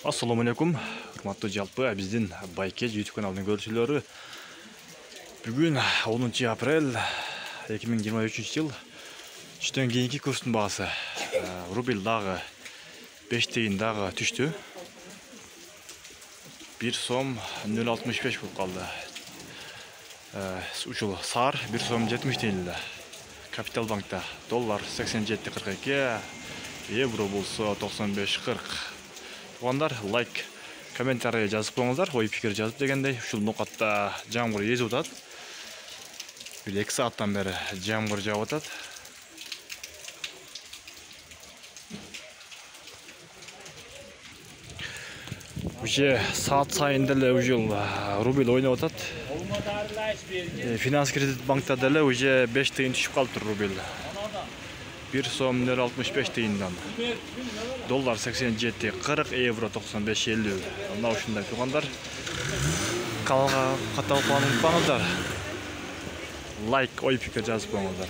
Assalamu alaikum. Hurmatly жалпы биздин Байкеж YouTube каналынын көрүүчүлөрү. Бүгүн 10 апрель 2023 жыл. Түштөн кийинки курстун баасы рубль дагы 5 тыйын дагы түштү. 1 сом 0.65 болуп калды. Ушул сар 1 сом 70 тыйын. Капитал банкта доллар 87.42, евро болсо 95.40. Тугандар, лайк, комментарий жазып коюңуздар, ой пикир жазып дегендей. Ушул нукатта жамгыр езип атат. 2 сааттан бери жамгыр жаап атат. Уже саат сайын деле ушул рубль ойноп атат. Финанс кредит банкта деле уже 5 тыйын түшүп калыптыр рубль. 1 сом 0.65 тыйындан. Доллар 87.40, евро 95.50. Мына ушундай тугандар. Каналга катталып калыңыздар. Лайк, ой пикир жазып коюңуздар.